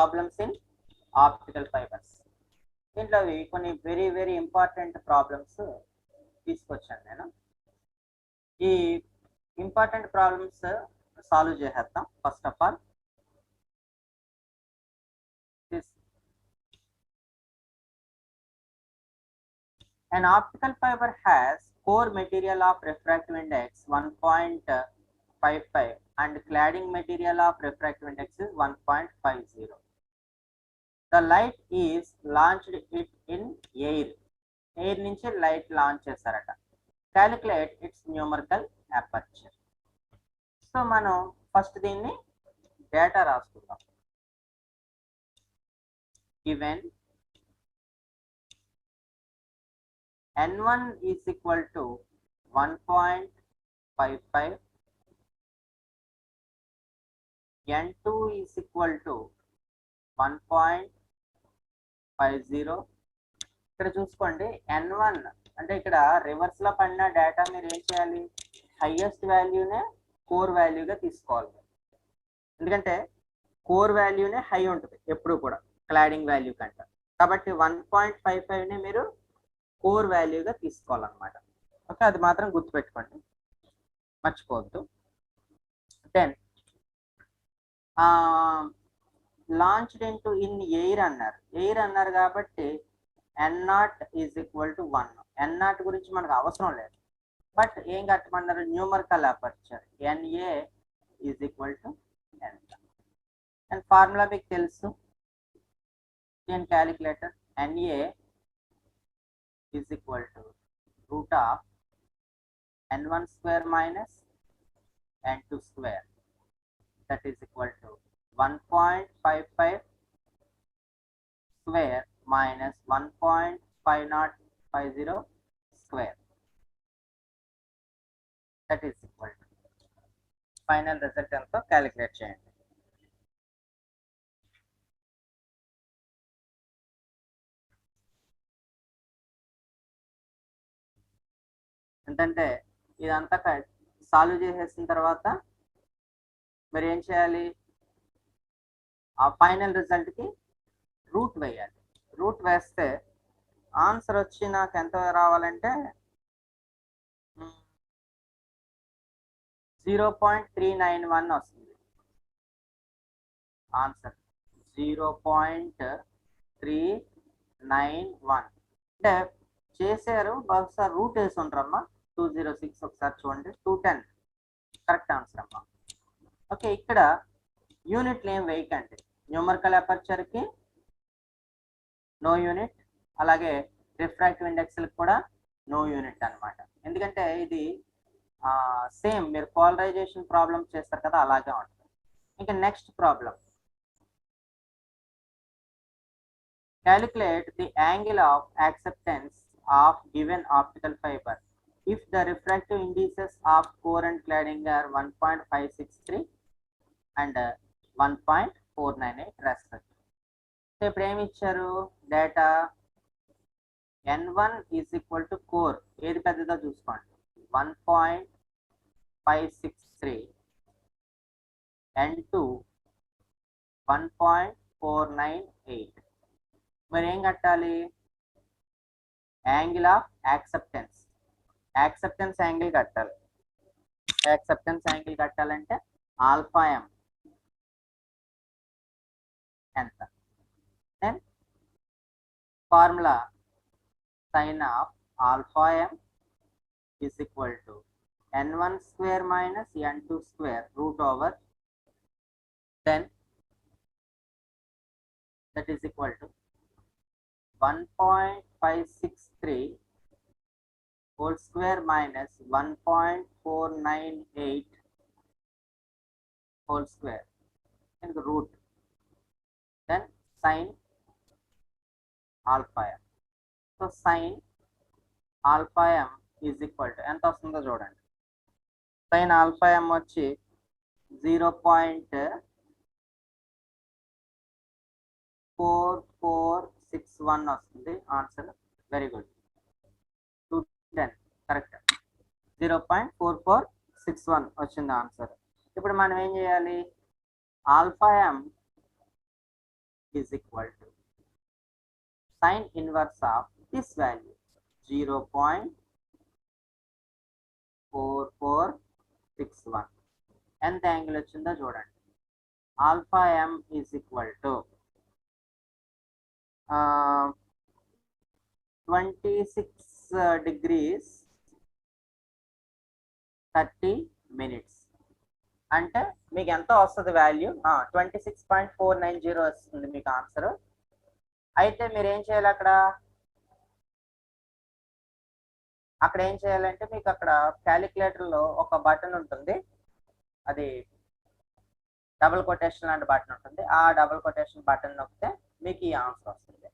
Problems in optical fibres. దీంట్లో కొన్ని very very important problems తీసుకొచ్చాను నేను. ఈ ఇంపార్టెంట్ ప్రాబ్లమ్స్ సాల్వ్ చేసేద్దాం. First of all this an optical fiber has core material of refractive index 1.55 and cladding material of refractive index is 1.50. The light is launched it in air. Air నుంచి light launch చేస్తారట. Calculate its numerical aperture. So మనం first దీన్ని data రాసుకుందాం. Given n1 is equal to 1.55, n2 is equal to 1.50. ఇక్కడ చూసుకోండి, n1 అంటే ఇక్కడ reverse లో పడిన డేటా మీరు ఏం చేయాలి, హైయెస్ట్ వాల్యూనే కోర్ వాల్యూగా తీసుకోవాలి. ఎందుకంటే కోర్ వాల్యూనే హై ఉంటుంది ఎప్పుడు కూడా క్లాడింగ్ వాల్యూ కంటే. కాబట్టి 1.55ని మీరు కోర్ వాల్యూగా తీసుకోవాలన్నమాట. ఓకే, అది మాత్రం గుర్తుపెట్టుకోండి, మర్చిపోవద్దు. Then launched into in air అన్నారు. ఎయిర్ అన్నారు కాబట్టి n0 is equal to 1. n0 గురించి మనకు అవసరం లేదు, బట్ ఏం కట్టమన్నారు, numerical aperture NA is equal to ఎంత. అండ్ ఫార్ములా మీకు తెలుసు, దీని calculator NA is equal to root of n1 square minus n2 square, that is equal to 1.55 square minus 1.5050 square, that is equal to final result ఎంతో calculate చేయండి. ఏంటంటే ఇదంతా solve చేసేసిన తర్వాత మరి ఏం చేయాలి, ఆ ఫైనల్ రిజల్ట్కి రూట్ వేయాలి. రూట్ వేస్తే ఆన్సర్ వచ్చి నాకు ఎంత రావాలంటే 0.391 వస్తుంది ఆన్సర్. 0.391 అంటే చేశారు, బహుశా రూట్ వేసి ఉంటారమ్మా. 206 ఒకసారి చూడండి, 210 కరెక్ట్ ఆన్సర్ అమ్మా. ఓకే, ఇక్కడ యూనిట్లు ఏం వేయకండి. న్యూమరికల్ అపర్చర్కి నో యూనిట్, అలాగే రిఫ్రాక్టివ్ ఇండెక్స్కి కూడా నో యూనిట్ అనమాట. ఎందుకంటే ఇది సేమ్ మీరు పోలరైజేషన్ ప్రాబ్లమ్ చేస్తారు కదా, అలాగే ఉంటుంది. ఇంకా next problem, calculate the angle of acceptance of given optical fiber if the refractive indices of core and cladding are 1.563 and 1.498 respectively. So ఇప్పుడు ఏమి ఇచ్చారు data, n1 is equal to core, ఏది పెద్దదో చూసుకోండి, 1.563, n2 1.498. మరి ఏం కట్టాలి, angle of acceptance, acceptance angle కట్టాలి. యాక్సెప్టెన్స్ యాంగిల్ కట్టాలంటే ఆల్ఫా ఎం ఎంత. Then formula sine of alpha M is equal to n1 square minus n2 square root over, then that is equal to 1.563 whole square minus 1.498 whole square and the root, then sin alpha m. So sin alpha m is equal to ఎంత వస్తుందో చూడండి. sin alpha m వచ్చి 0.4461 వస్తుంది answer. Very good, 210 correct. 0.4461 వచ్చింది answer. ఇప్పుడు మనం ఏం చేయాలి, alpha M is equal to sin inverse of this value 0.4461. ఎంత యాంగిల్ వచ్చిందో చూడండి. Alpha m is equal to 26 degrees 30 minutes. అంటే మీకు ఎంత వస్తుంది వాల్యూ? 26.490 వస్తుంది మీకు ఆన్సర్. అయితే మీరు ఏం చేయాలి, అక్కడ ఏం చేయాలంటే మీకు అక్కడ క్యాలిక్యులేటర్లో ఒక బటన్ ఉంటుంది, అది డబుల్ కొటేషన్ లాంటి బటన్ ఉంటుంది. ఆ డబుల్ కొటేషన్ బటన్ నొక్కితే మీకు ఈ ఆన్సర్ వస్తుంది.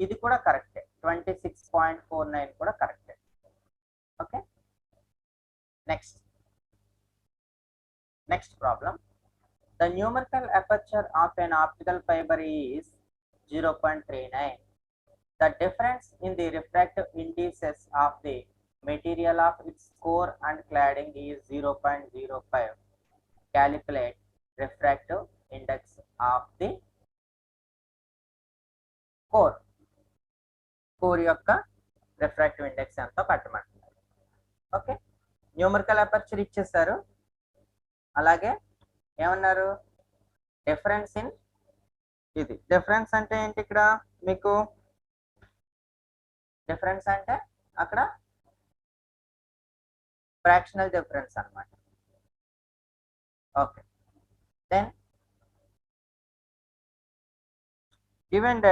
ఇది కూడా కరెక్టే, 26.49 కూడా కరెక్టే. Okay, next problem. The numerical aperture of an optical fiber is 0.39. The difference in the refractive indices of the material of its core and cladding is 0.05. Calculate refractive index of the core. Core యొక్క refractive index ఎంతో కట్టమంటున్నారు. Okay, numerical aperture ఇచ్చేసారు. అలాగే ఏమన్నారు, difference in ఇది. Difference అంటే ఏంటి, ఇక్కడ మీకు డిఫరెన్స్ అంటే అక్కడ ఫ్రాక్షనల్ డిఫరెన్స్ అన్నమాట. Okay, then given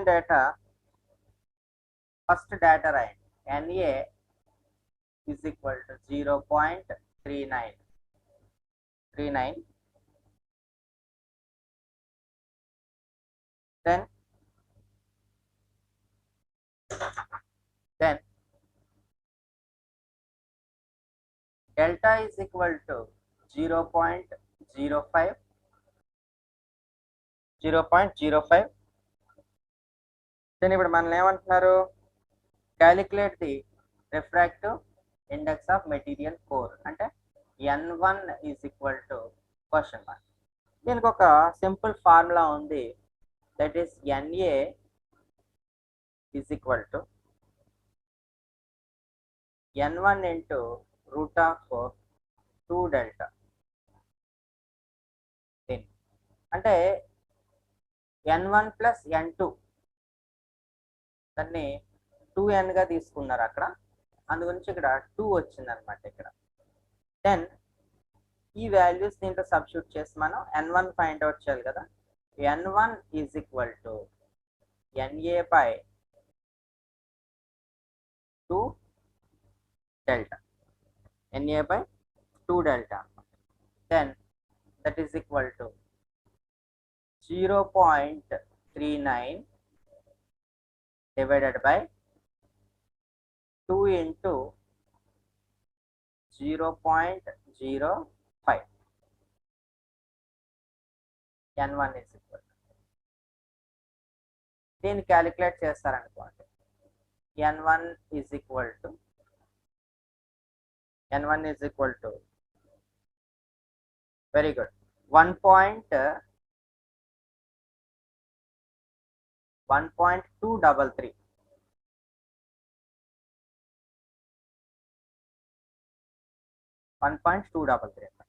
data first data రాయండి. NA is equal to 0.39. Then delta is equal to 0.05. Then ఇప్పుడు మనల్ని ఏమంటున్నారు, calculate the refractive index of material core అంటే N1 is equal to question mark. దీనికి ఒక simple formula ఉంది, that is NA is equal to N1 into root of 2 delta. అంటే N1 plus N2 దాన్ని 2n గా తీసుకున్నారు అక్కడ, అందు గురించి ఇక్కడ 2 వచ్చింది అనమాట ఇక్కడ. దెన్ ఈ వాల్యూస్ దీంట్లో సబ్స్టిట్యూట్ చేసి మనం N1 ఫైండ్ అవుట్ చేయాలి కదా. N1 is equal to NA by 2 delta. NA by 2 delta. Then that is equal to 0.39 divided by 2 into 0.05. N1 is equal to దీన్ని calculate చేస్తారనుకోండి. N1 is equal to very good 1.233.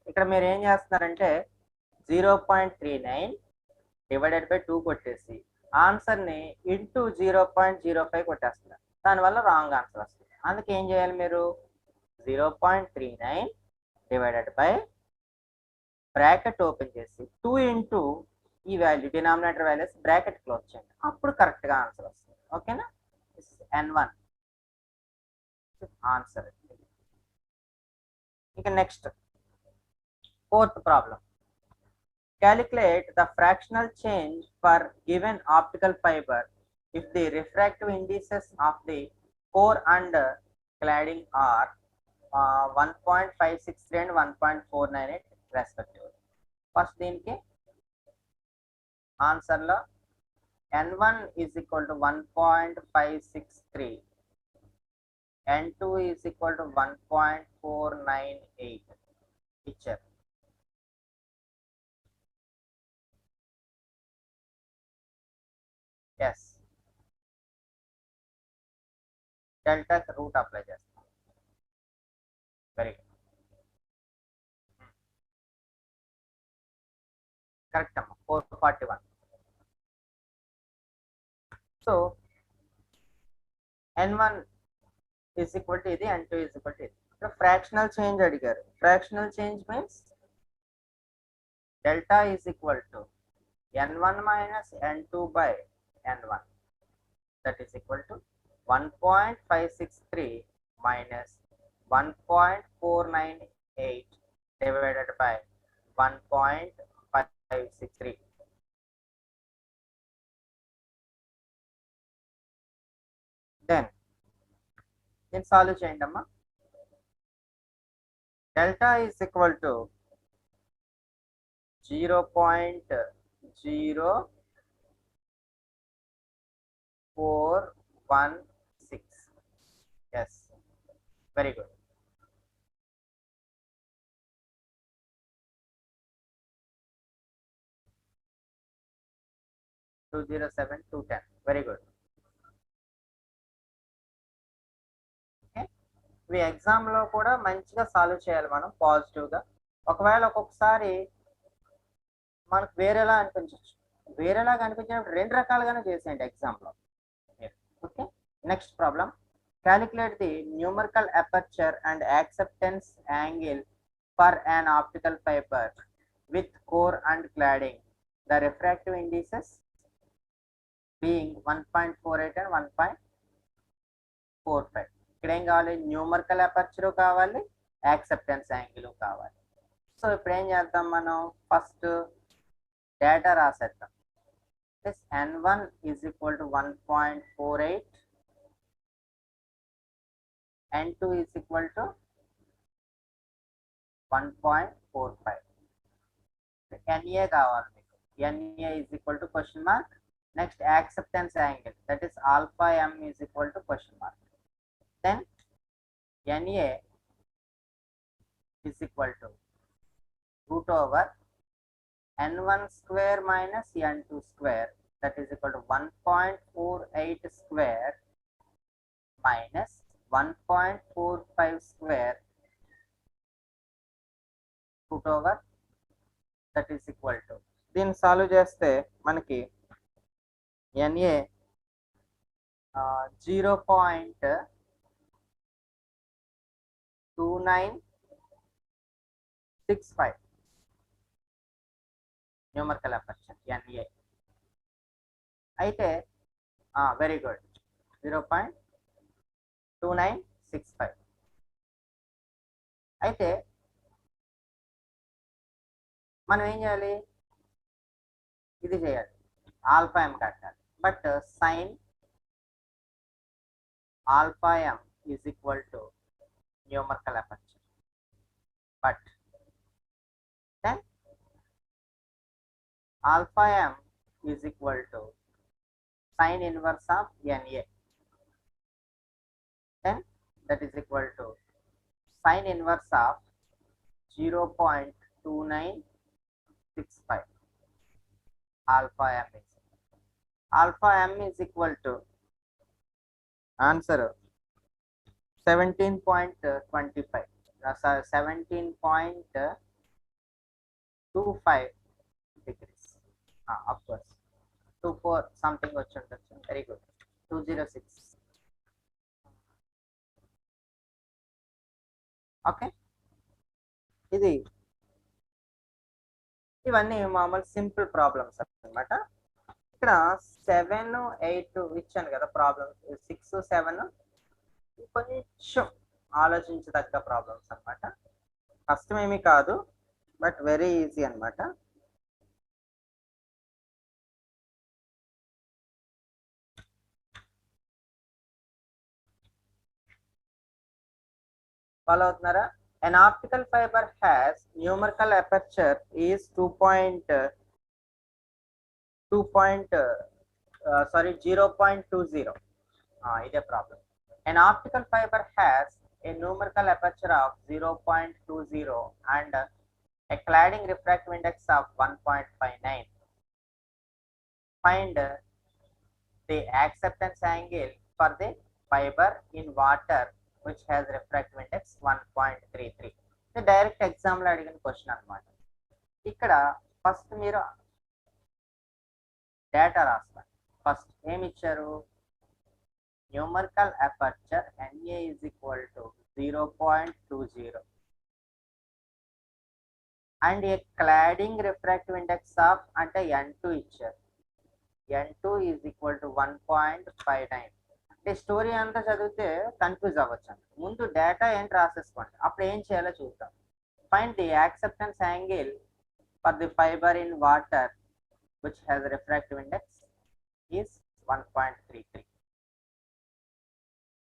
ఇక్కడ మీరు ఏం చేస్తున్నారంటే 0.39 divided by 2 కొట్టేసి ఆన్సర్ని into 0.05 కొట్టేస్తున్నారు. దానివల్ల wrong answer వస్తుంది. అందుకే ఏం చేయాలి మీరు, 0.39 డివైడెడ్ బై బ్రాకెట్ ఓపెన్ చేసి 2 ఇంటూ ఈ value denominator values bracket close చేయండి, అప్పుడు కరెక్ట్గా ఆన్సర్ వస్తుంది. ఓకేనా, N1 ఆన్సర్. ఇక next fourth problem. Calculate the fractional change for given optical fiber if the refractive indices of the core and cladding are 1.563 and 1.498 respectively. First దీనికి ఆన్సర్లో N1 is equal to 1.563, N2 is equal to 1.498 ఇచ్చారు. Yes delta route apply చేస్తాం. Very good, correct అమ్మా. 441. So n1 is equal to ఇది, n2 is equal to ఇది. ఇక్కడ fractional change అడిగారు. Fractional change means delta is equal to n1 minus n2 by n1, that is equal to 1.563 minus 1.498 divided by 1.563. then దీన్ని solve చేయండి అమ్మా. Delta is equal to 0.0416. yes, very good. Two 207 very good. ఇవి ఎగ్జామ్లో కూడా మంచిగా solve చేయాలి మనం పాజిటివ్గా. ఒకవేళ ఒక్కొక్కసారి మనకు వేరేలా అనిపించవచ్చు. వేరేలాగా అనిపించినప్పుడు రెండు రకాలుగానే చేసేయండి ఎగ్జామ్లో. Okay, next problem. Calculate the numerical aperture and acceptance angle for an optical fiber with core and cladding. The refractive indices being 1.48 and 1.45. ఇక్కడ ఏం కావాలి? న్యూమరికల్ అపర్చర్ కావాలి, యాక్సెప్టెన్స్ యాంగిల్ కావాలి. సో ఇప్పుడు ఏం చేద్దాం మనం? ఫస్ట్ డేటా రాసేద్దాం. This n1 is equal to 1.48, n2 is equal to 1.45. NA కావాలి మీకు. NA is equal to question mark. Next acceptance angle, that is alpha m is equal to question mark. then NA is equal to root over n1 square minus n2 square, that is equal to 1.48 square minus 1.45 square root over, that is equal to, దీన్ని solve చేస్తే మనకి NA 0.2965 numerical aperture NA. అయితే very good, 0.2965. అయితే మనం ఏం చేయాలి? ఇది చేయాలి, ఆల్ఫా m కట్టాలి. But sine alpha m is equal to numerical aperture, but then alpha m is equal to sin inverse of NA, then that is equal to sin inverse of 0.2965. alpha m is equal to answer 17.25, 17.25 degrees. Of course 24 something వచ్చి ఉండొచ్చు. Very good, 206. Okay, ఇవన్నీ మామూలు simple problems అన్నమాట. ఇక్కడ 7, 8 ఇచ్చాను కదా problems. 6, 7 కొంచెం ఆలోచించదగ్గ problems అన్నమాట. కష్టమేమీ కాదు, బట్ వెరీ ఈజీ అన్నమాట. ఫాలో అవుతున్నారా? An optical fiber has numerical aperture is 0.20. ఇదే problem. An optical fiber has a numerical aperture of 0.20 and a cladding refractive index of 1.59. Find the acceptance angle for the fiber in water which has refractive index 1.33. ఇది direct ఎగ్జామ్లో అడిగిన question అనమాట. ఇక్కడ first మీరు data రాస్తారు. First ఏమి ఇచ్చారు, numerical aperture NA is equal to 0.20 and A cladding refractive index of అంటే N2 ఇచ్చారు. N2 is equal to 1.59. అంటే స్టోరీ అంతా చదివితే కన్ఫ్యూజ్ అవ్వచ్చు. ముందు డేటా ఏంటి రాసేసుకోండి, అప్పుడు ఏం చేయాలో చూద్దాం. Find the acceptance angle for the fibre in water which has refractive index is 1.33.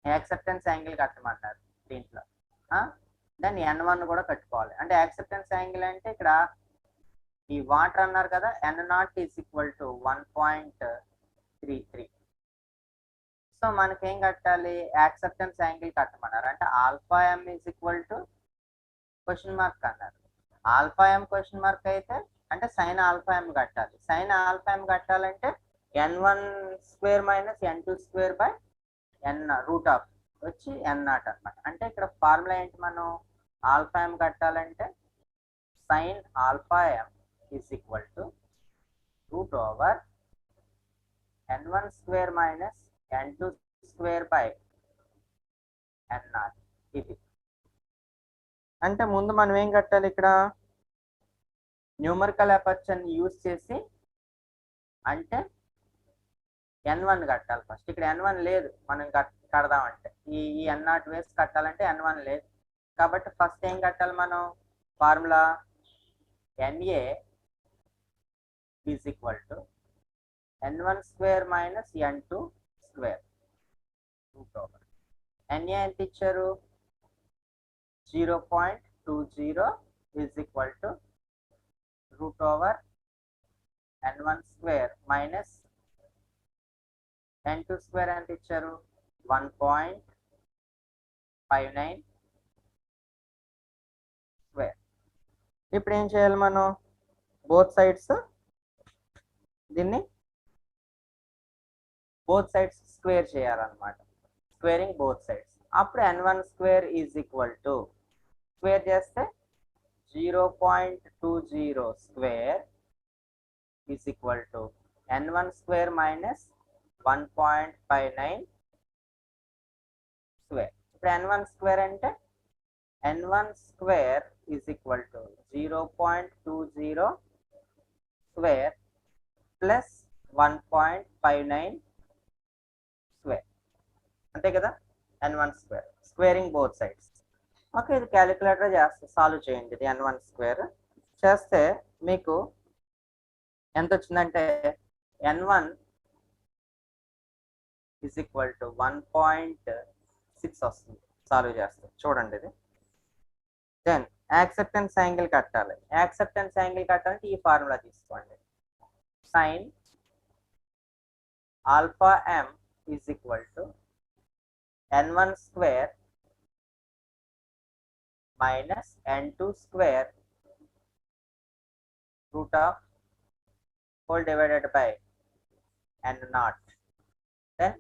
Acceptance angle కట్టమంటారు దీంట్లో. దాన్ని N1 కూడా కట్టుకోవాలి. అంటే యాక్సెప్టెన్స్ యాంగిల్ అంటే ఇక్కడ ఈ వాటర్ అన్నారు కదా, N0 is equal to 1.33. So మనకేం కట్టాలి, యాక్సెప్టెన్స్ యాంగిల్ కట్టమన్నారు. అంటే alpha M is equal to question mark అన్నారు. ఆల్ఫా M క్వశ్చన్ మార్క్ అయితే అంటే సైన్ ఆల్ఫా M కట్టాలి. సైన్ ఆల్ఫా M కట్టాలంటే N1 square minus N2 square by N root of వచ్చి N0 అనమాట. అంటే ఇక్కడ ఫార్ములా ఏంటి, మనం ఆల్ఫా M కట్టాలంటే sine alpha M is equal to root over N1 square minus N2 square by N0. ఇది అంటే ముందు మనం ఏం కట్టాలి, ఇక్కడ న్యూమరికల్ అపర్చర్ని యూజ్ చేసి అంటే N1 కట్టాలి ఫస్ట్. ఇక్కడ N1 లేదు, మనం కడదామంటే ఈ N0 వేసి కట్టాలంటే N1 లేదు కాబట్టి ఫస్ట్ ఏం కట్టాలి మనం, formula NA is equal to N1 square minus N2 square root over NA ఎంత ఇచ్చారు 0.20 is equal to root over N1 square minus N2 square ఎంత ఇచ్చారు 1.59 స్క్వేర్. ఇప్పుడు ఏం చేయాలి మనం, బోత్ సైడ్స్ దీన్ని బోత్ సైడ్స్ స్క్వేర్ చేయాలన్నమాట. Squaring both sides. అప్పుడు N1 square is equal to square చేస్తే 0.20 square is equal to N1 square minus 1.59 square. ఇప్పుడు N1 స్క్వేర్ అంటే N1 square is equal to 0.20 square plus 1.59 square, అంతే కదా. N1 square squaring both sides. Okay, ఇది calculator చేస్తే solve చేయండి. ఇది N1 square చేస్తే మీకు ఎంత వచ్చిందంటే N1 ఈజ్ ఈక్వల్ టు 1.6 వస్తుంది సాల్వ్ చేస్తే. చూడండి ఇది. దెన్ యాక్సెప్టెన్స్ యాంగిల్ కట్టాలి. యాక్సెప్టెన్స్ యాంగిల్ కట్టాలంటే ఈ ఫార్ములా తీసుకోండి. Sine alpha M is equal to N1 square minus N2 square root of whole divided by N0. Then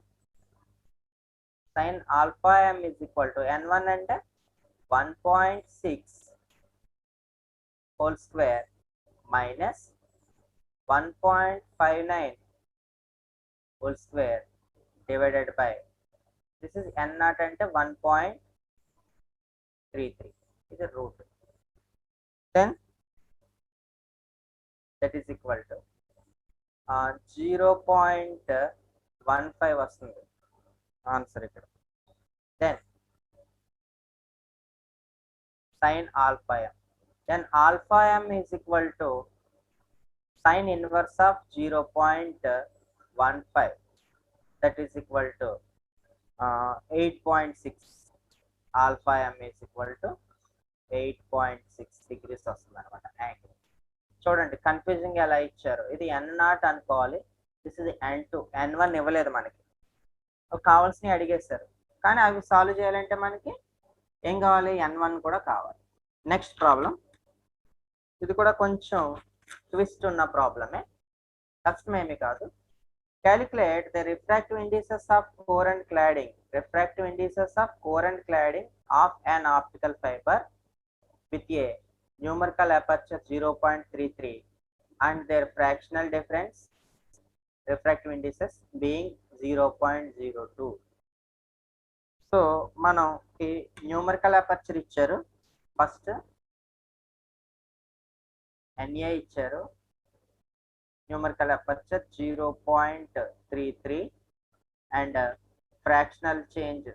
sine alpha M is equal to N1 అంటే 1.6 whole square minus 1.59 whole square divided by this is N0 అంటే 1.33 ఇది route. then that is equal to 0.15 వస్తుంది answer ఇక్కడ. then sin alpha M, then alpha M is equal to sin inverse of 0.15 that is equal to 8.6. alpha M is equal to 8.6 degrees వస్తుంది అనమాట angle. చూడండి confusing ఎలా ఇచ్చారు. ఇది N0 అనుకోవాలి, this ఇది N2. N1 ఇవ్వలేదు మనకి, కావాల్సినవి అడిగేశారు. కానీ అవి సాల్వ్ చేయాలంటే మనకి ఏం కావాలి, N1 కూడా కావాలి. నెక్స్ట్ ప్రాబ్లం, ఇది కూడా కొంచెం ట్విస్ట్ ఉన్న ప్రాబ్లమే, కష్టమేమి కాదు. Calculate the refractive indices of core and cladding. Refractive indices of core and cladding of an optical fiber with a numerical aperture 0.33 and their fractional difference refractive indices being 0.02. So మనం ఈ numerical aperture ఇచ్చారు, first ఎన్ఏ ఇచ్చారు, numerical aperture 0.33 and fractional change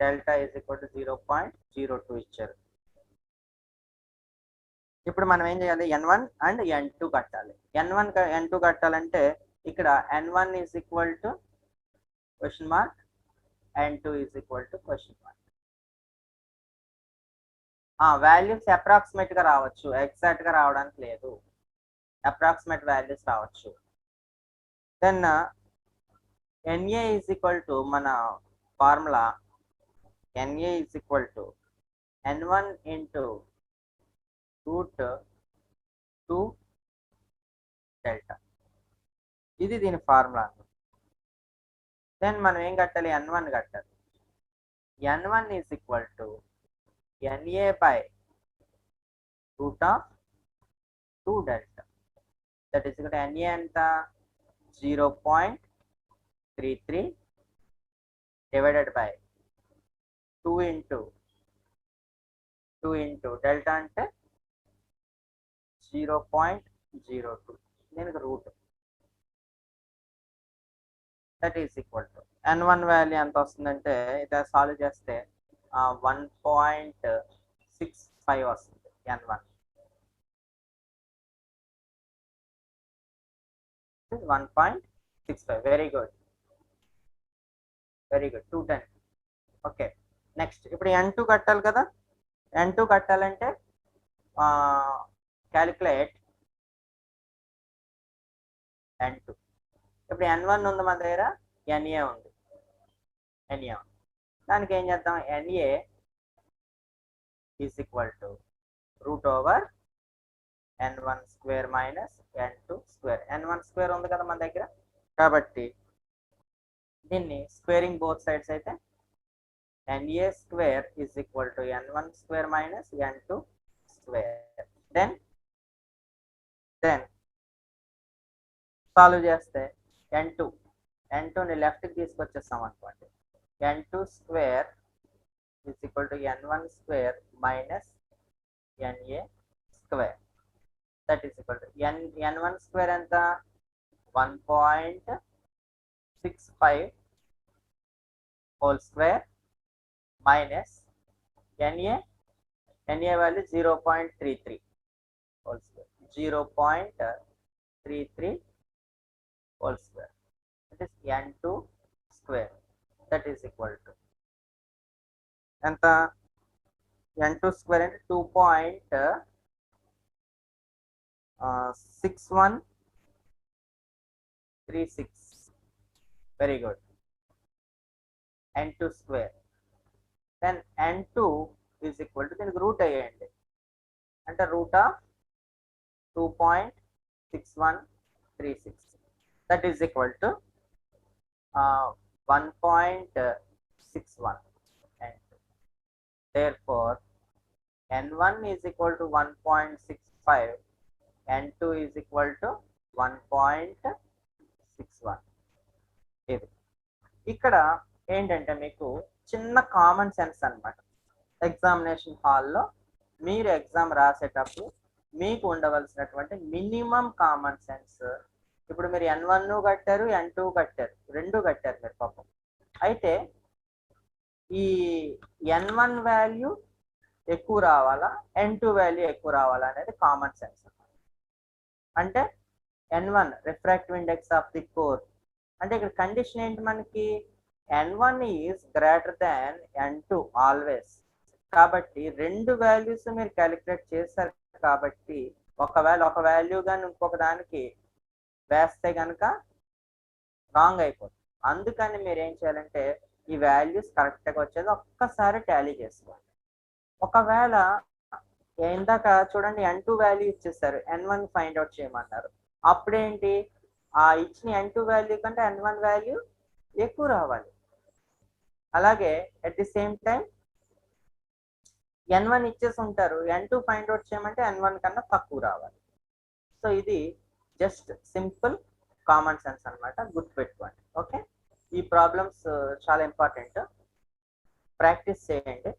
delta is equal to 0.02 ఇచ్చారు. ఇప్పుడు మనం ఏం చేయాలి, n1 and n2 కట్టాలి. n1 n2 కట్టాలంటే ఇక్కడ n1 is equal to question mark, n2 is equal to question mark. Values approximate గా రావచ్చు, ఎగ్జాక్ట్ గా రావడానికి లేదు, అప్రాక్సిమేట్ వాల్యూస్ రావచ్చు. Then NA is equal to మన formula NA is equal to n1 into √2 delta, ఇది దీని ఫార్ములా. దెన్ మనం ఏం కట్టాలి, n1 కట్టాలి. n1 is equal to NA by √2 delta, that is ఇక్కడ NA ఎంత 0.33 డివైడెడ్ బై 2 ఇంటూ డెల్టా అంటే 0.02, దీనికి root, that is equal to n1 value ఎంత వస్తుందంటే ఇది సాల్వ్ చేస్తే 1.65 వస్తుంది n1. 1.65. Very good 210. Okay, next ఇప్పుడు n2 కట్టాలి కదా. n2 కట్టాలంటే క్యాలిక్యులేట్ n2. ఇప్పుడు n1 ఉంది మన దగ్గర, NA ఉంది. దానికి ఏం చేద్దాం, NA is equal to √n1 square minus n2 square. n1 square ఉంది కదా మన దగ్గర, కాబట్టి దీన్ని స్క్వేరింగ్ బోత్ సైడ్స్ అయితే NA square is equal to n1 square minus n2 square. Then solve చేస్తే n2ని లెఫ్ట్కి తీసుకొచ్చేస్తాం అనుకోండి. n2 square is equal to n1 square minus NA square, that is equal to n1 square ఎంత 1.65 whole square minus NA value 0.33 whole square, 0.33 whole square, that is n2 square, that is equal to ఎంత, n2 square అంటే 2.6136. Very good, n2 square. Then n2 is equal to దీనికి root అయ్యేయండి, అంటే √2.6136, that is equal to 1.61. Therefore, n1 is equal to 1.65, n2 is equal to 1.61. ఇది ఇక్కడ ఏంటంటే మీకు చిన్న కామన్ సెన్స్ అన్నమాట. ఎగ్జామినేషన్ హాల్లో మీరు ఎగ్జామ్ రాసేటప్పుడు మీకు ఉండవలసినటువంటి మినిమం కామన్ సెన్స్. ఇప్పుడు మీరు n1 కట్టారు, n2 కట్టారు, రెండు కట్టారు మీరు పాపం. అయితే ఈ n1 వాల్యూ ఎక్కువ రావాలా, n2 వాల్యూ ఎక్కువ రావాలా అనేది కామన్ సెన్స్. అంటే n1 refractive index of the core, అంటే ఇక్కడ కండిషన్ ఏంటి మనకి, n1 is greater than n2 always. కాబట్టి రెండు వాల్యూస్ మీరు క్యాలిక్యులేట్ చేస్తారు కాబట్టి ఒకవేళ ఒక వాల్యూ కానీ ఇంకొక దానికి వేస్తే కనుక రాంగ్ అయిపోతుంది. అందుకని మీరు ఏం చేయాలంటే ఈ వాల్యూస్ కరెక్ట్గా వచ్చేది ఒక్కసారి టాలీ చేసుకోండి. ఒకవేళ ఇందాక చూడండి n2 వాల్యూ ఇచ్చేసారు, n1 ఫైండ్ అవుట్ చేయమన్నారు, అప్పుడేంటి ఆ ఇచ్చిన n2 వాల్యూ కంటే n1 వాల్యూ ఎక్కువ రావాలి. అలాగే at the same time n1 ఇచ్చేసి ఉంటారు, n2 ఫైండ్ అవుట్ చేయమంటే n1 కన్నా తక్కువ రావాలి. సో ఇది జస్ట్ సింపుల్ కామన్ సెన్స్ అనమాట, గుర్తుపెట్టుకోండి. ఓకే, ఈ ప్రాబ్లమ్స్ చాలా ఇంపార్టెంట్, ప్రాక్టీస్ చేయండి.